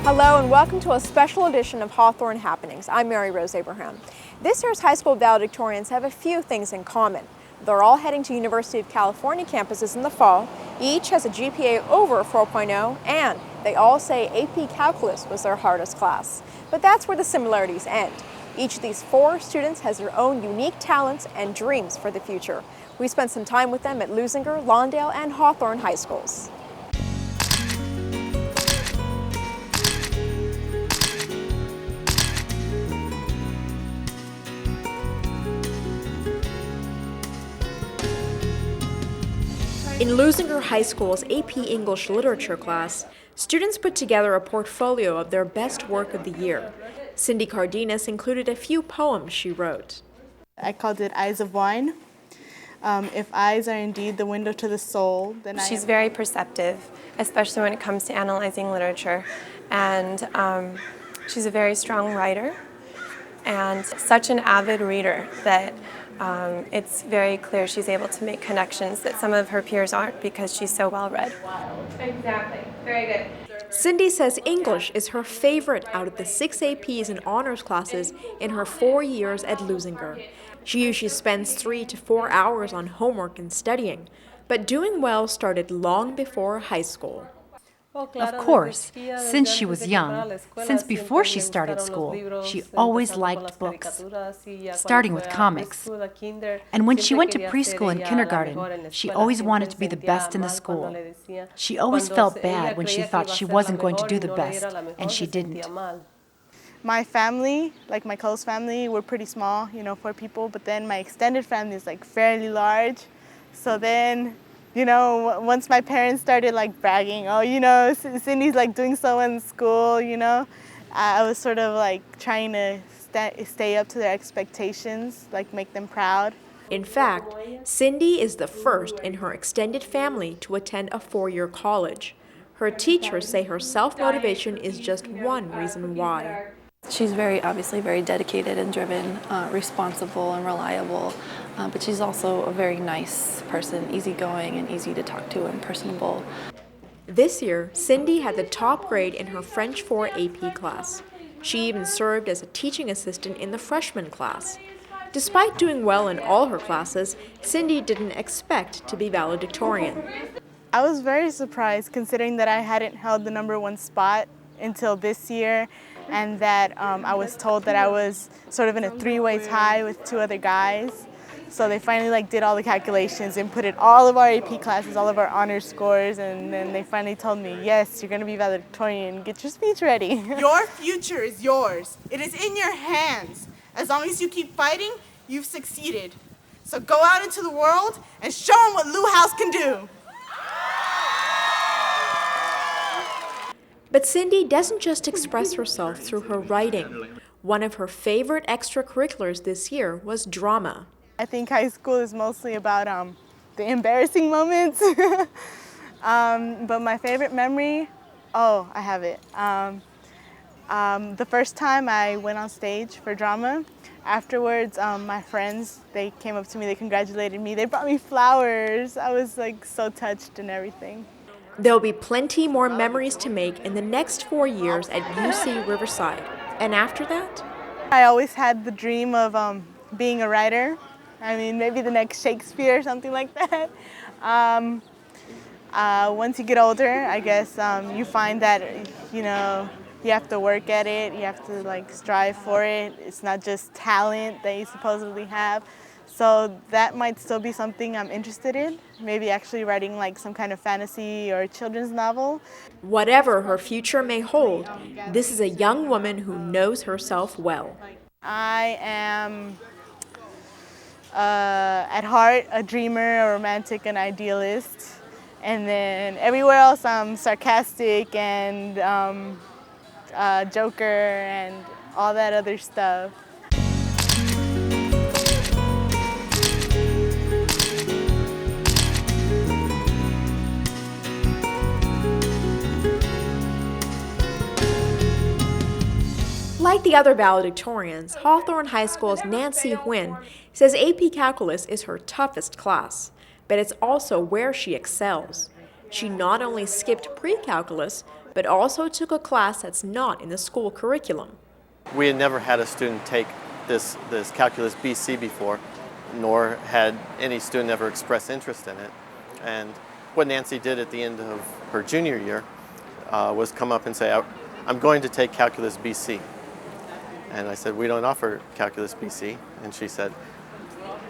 Hello and welcome to a special edition of Hawthorne Happenings. I'm Mary Rose Abraham. This year's high school valedictorians have a few things in common. They're all heading to University of California campuses in the fall, each has a GPA over 4.0, and they all say AP Calculus was their hardest class. But that's where the similarities end. Each of these four students has their own unique talents and dreams for the future. We spent some time with them at LEUZINGER, LAWNDALE, and Hawthorne high schools. In LEUZINGER High School's AP English Literature class, students put together a portfolio of their best work of the year. Cindy Cardenas included a few poems she wrote. I called it Eyes of Wine. If eyes are indeed the window to the soul, then She's very perceptive, especially when it comes to analyzing literature. And she's a very strong writer and such an avid reader that it's very clear she's able to make connections that some of her peers aren't because she's so well read. Exactly. Very good. Cindy says English is her favorite out of the 6 APs and honors classes in her 4 years at LEUZINGER. She usually spends 3 to 4 hours on homework and studying, but doing well started long before high school. Of course, since she was young, since before she started school, she always liked books, starting with comics. And when she went to preschool and kindergarten, she always wanted to be the best in the school. She always felt bad when she thought she wasn't going to do the best, and she didn't. my family, like my close family, we're pretty small, 4 people, but then my extended family is like fairly large. So then, once my parents started like bragging, oh, Cindy's like doing so in school, I was sort of like trying to stay up to their expectations, like make them proud. In fact, Cindy is the first in her extended family to attend a 4-year college. Her teachers say her self-motivation is just one reason why. She's obviously very dedicated and driven, responsible and reliable, but she's also a very nice person, easygoing and easy to talk to and personable. This year, Cindy had the top grade in her French 4 AP class. She even served as a teaching assistant in the freshman class. Despite doing well in all her classes, Cindy didn't expect to be valedictorian. I was very surprised considering that I hadn't held the #1 spot until this year, and that I was told that I was sort of in a 3-way tie with 2 other guys. So they finally did all the calculations and put in all of our AP classes, all of our honor scores, and then they finally told me, yes, you're going to be valedictorian, get your speech ready. Your future is yours. It is in your hands. As long as you keep fighting, you've succeeded. So go out into the world and show them what Lou House can do. But Cindy doesn't just express herself through her writing. One of her favorite extracurriculars this year was drama. I think high school is mostly about the embarrassing moments. But my favorite memory, I have it. The first time I went on stage for drama, afterwards my friends, they came up to me, they congratulated me, they brought me flowers. I was so touched and everything. There'll be plenty more memories to make in the next 4 years at UC Riverside. And after that? I always had the dream of being a writer. I mean, maybe the next Shakespeare or something like that. Once you get older, I guess you find that, you have to work at it, you have to strive for it. It's not just talent that you supposedly have. So that might still be something I'm interested in, maybe actually writing some kind of fantasy or children's novel. Whatever her future may hold, this is a young woman who knows herself well. I am, at heart, a dreamer, a romantic, an idealist. And then everywhere else I'm sarcastic and joker and all that other stuff. Like the other valedictorians, Hawthorne High School's Nancy Huynh says AP Calculus is her toughest class, but it's also where she excels. She not only skipped pre-calculus, but also took a class that's not in the school curriculum. We had never had a student take this Calculus BC before, nor had any student ever express interest in it. And what Nancy did at the end of her junior year was come up and say, I'm going to take Calculus BC. And I said, we don't offer Calculus BC. And she said,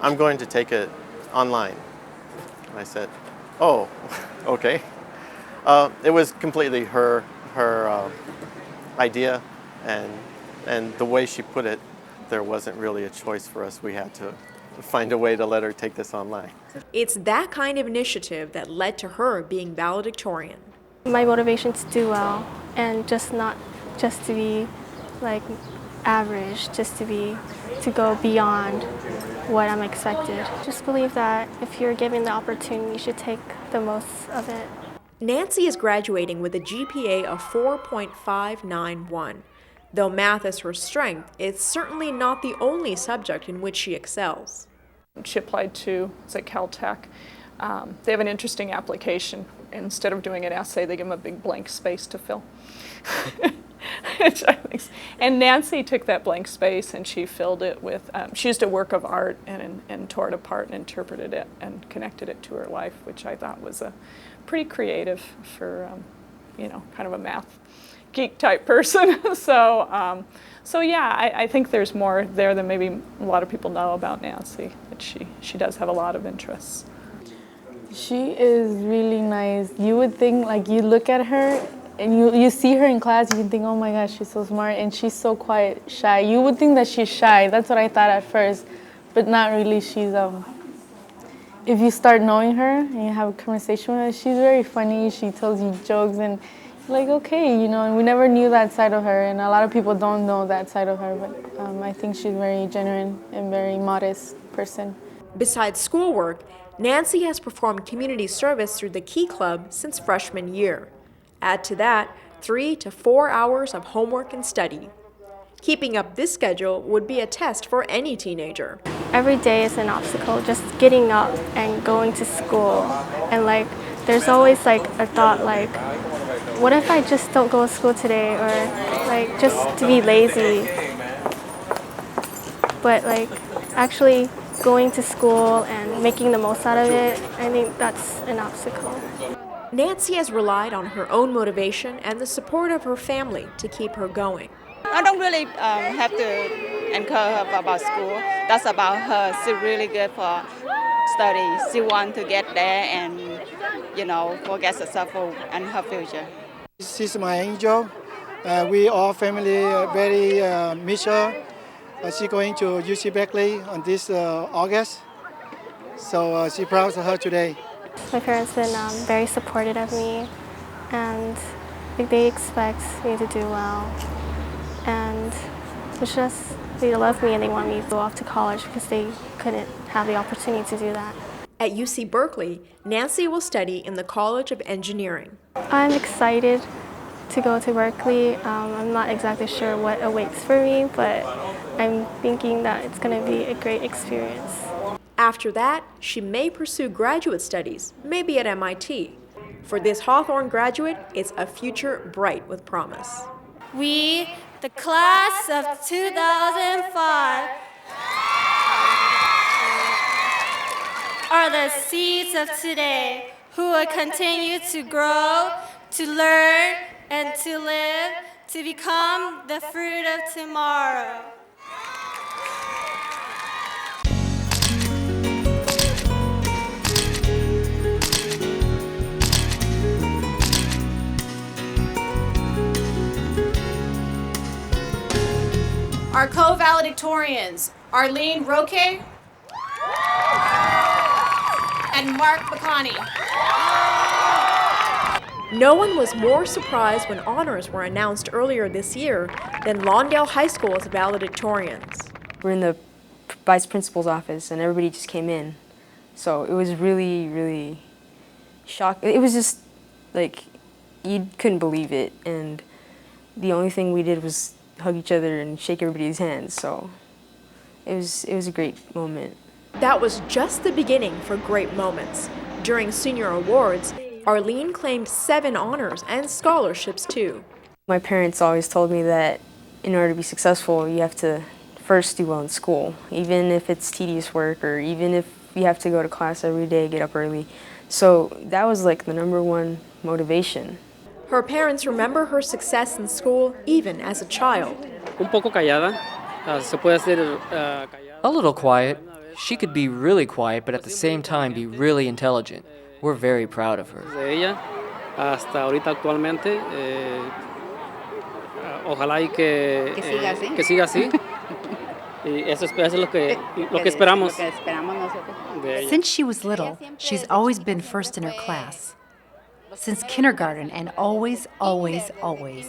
I'm going to take it online. And I said, oh, okay. It was completely her idea, and the way she put it, there wasn't really a choice for us. We had to find a way to let her take this online. It's that kind of initiative that led to her being valedictorian. My motivation to do well, and not just to be like average, just to go beyond what I'm expected. Just believe that if you're given the opportunity, you should take the most of it. Nancy is graduating with a GPA of 4.591. Though math is her strength, it's certainly not the only subject in which she excels. She applied to, it's at Caltech. They have an interesting application. Instead of doing an essay, they give them a big blank space to fill. And Nancy took that blank space and she filled it with, she used a work of art and tore it apart and interpreted it and connected it to her life, which I thought was pretty creative for, you know, kind of a math geek type person. So yeah, I think there's more there than maybe a lot of people know about Nancy, that she does have a lot of interests. She is really nice. You would think, like, you look at her and you see her in class, you can think, oh my gosh, she's so smart, and she's so quiet, shy. You would think that she's shy. That's what I thought at first, but not really. She's, if you start knowing her and you have a conversation with her, she's very funny. She tells you jokes and like, okay, you know, and we never knew that side of her, and a lot of people don't know that side of her, but I think she's very genuine and very modest person. Besides schoolwork, Nancy has performed community service through the Key Club since freshman year. Add to that 3 to 4 hours of homework and study. Keeping up this schedule would be a test for any teenager. Every day is an obstacle, just getting up and going to school. And like, there's always like a thought like, what if I just don't go to school today, or like just to be lazy? But like actually going to school and making the most out of it, I think that's an obstacle. Nancy has relied on her own motivation and the support of her family to keep her going. I don't really have to encourage her about school. That's about her. She's really good for study. She wants to get there and, you know, forget herself and her future. She's my angel. We all family very miss her. She's going to UC Berkeley on this August. So she's proud of her today. My parents have been very supportive of me, and they expect me to do well. And it's just, they love me and they want me to go off to college because they couldn't have the opportunity to do that. At UC Berkeley, Nancy will study in the College of Engineering. I'm excited to go to Berkeley. I'm not exactly sure what awaits for me, but I'm thinking that it's going to be a great experience. After that, she may pursue graduate studies, maybe at MIT. For this Hawthorne graduate, it's a future bright with promise. We, the class of 2005, are the seeds of today who will continue to grow, to learn, and to live, to become the fruit of tomorrow. Our co-valedictorians, Arlene Roque and Mark Bacani. No one was more surprised when honors were announced earlier this year than Lawndale High School's valedictorians. We're in the vice principal's office and everybody just came in. So it was really, really shocking. It was just like, you couldn't believe it. And the only thing we did was hug each other and shake everybody's hands. So it was a great moment. That was just the beginning for great moments. During senior awards, Arlene claimed 7 honors and scholarships too. My parents always told me that in order to be successful, you have to first do well in school, even if it's tedious work or even if you have to go to class every day, get up early. So that was like the #1 motivation. Her parents remember her success in school even as a child. Un poco callada, se puede hacer A little quiet. She could be really quiet, but at the same time be really intelligent. We're very proud of her. de ella hasta ahorita actualmente. Ojalá y que siga así. Y eso es lo que esperamos. De ella. Since she was little, she's always been first in her class. Since kindergarten and always, always, always.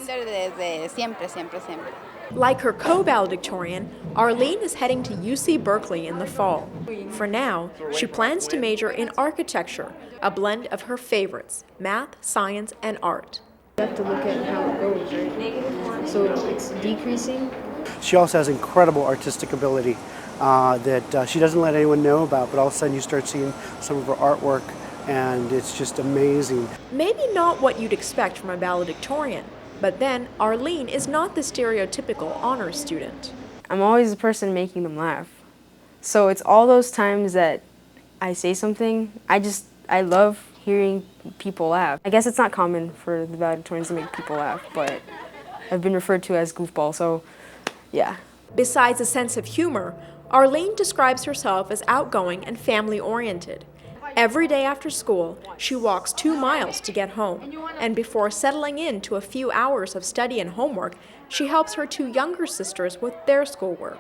Like her co-valedictorian, Arlene is heading to UC Berkeley in the fall. For now, she plans to major in architecture, a blend of her favorites, math, science, and art. You have to look at how it goes, right? So it's decreasing. She also has incredible artistic ability that she doesn't let anyone know about, but all of a sudden you start seeing some of her artwork and it's just amazing. Maybe not what you'd expect from a valedictorian, but then Arlene is not the stereotypical honors student. I'm always the person making them laugh. So it's all those times that I say something, I love hearing people laugh. I guess it's not common for the valedictorians to make people laugh, but I've been referred to as goofball, so yeah. Besides a sense of humor, Arlene describes herself as outgoing and family-oriented. Every day after school, she walks 2 miles to get home, and before settling into a few hours of study and homework, she helps her 2 younger sisters with their schoolwork.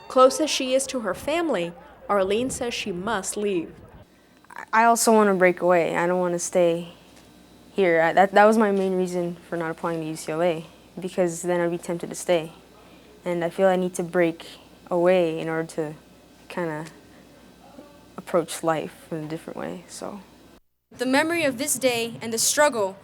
Close as she is to her family, Arlene says she must leave. I also want to break away. I don't want to stay here. That was my main reason for not applying to UCLA, because then I'd be tempted to stay. And I feel I need to break away in order to kind of approach life in a different way, so. The memory of this day and the struggle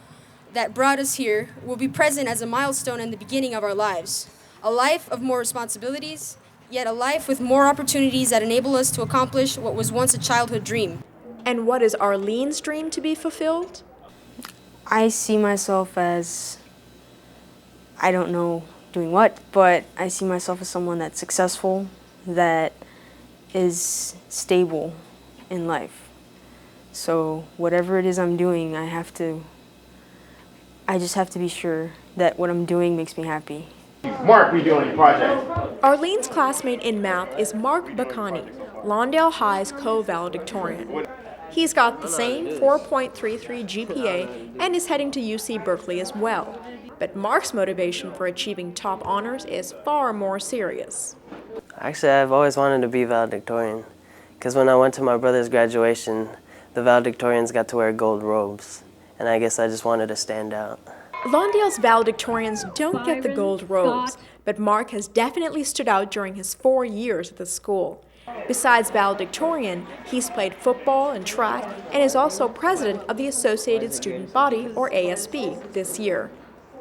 that brought us here will be present as a milestone in the beginning of our lives. A life of more responsibilities, yet a life with more opportunities that enable us to accomplish what was once a childhood dream. And what is Arlene's dream to be fulfilled? I see myself as, I don't know doing what, but I see myself as someone that's successful, that is stable in life. So whatever it is I'm doing, I just have to be sure that what I'm doing makes me happy. Mark, we doing project. Arlene's classmate in math is Mark Bacani, Lawndale High's co-valedictorian. He's got the same 4.33 GPA and is heading to UC Berkeley as well. But Mark's motivation for achieving top honors is far more serious. Actually, I've always wanted to be valedictorian, because when I went to my brother's graduation, the valedictorians got to wear gold robes, and I guess I just wanted to stand out. Lawndale's valedictorians don't get the gold robes, but Mark has definitely stood out during his 4 years at the school. Besides valedictorian, he's played football and track and is also president of the Associated Student Body, or ASB, this year.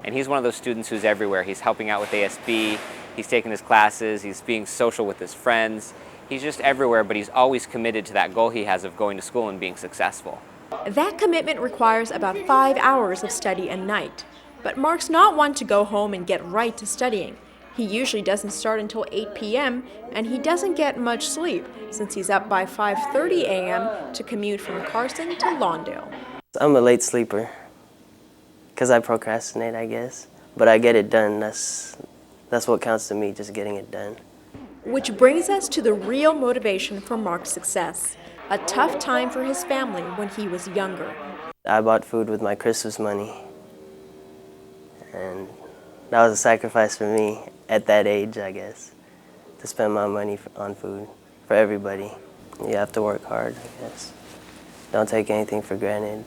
And he's one of those students who's everywhere. He's helping out with ASB, he's taking his classes, he's being social with his friends. He's just everywhere, but he's always committed to that goal he has of going to school and being successful. That commitment requires about 5 hours of study a night. But Mark's not one to go home and get right to studying. He usually doesn't start until 8 p.m., and he doesn't get much sleep since he's up by 5:30 a.m. to commute from Carson to Lawndale. I'm a late sleeper, because I procrastinate, I guess. But I get it done. That's what counts to me, just getting it done. Which brings us to the real motivation for Mark's success, a tough time for his family when he was younger. I bought food with my Christmas money, and that was a sacrifice for me at that age, I guess, to spend my money on food for everybody. You have to work hard, I guess. Don't take anything for granted.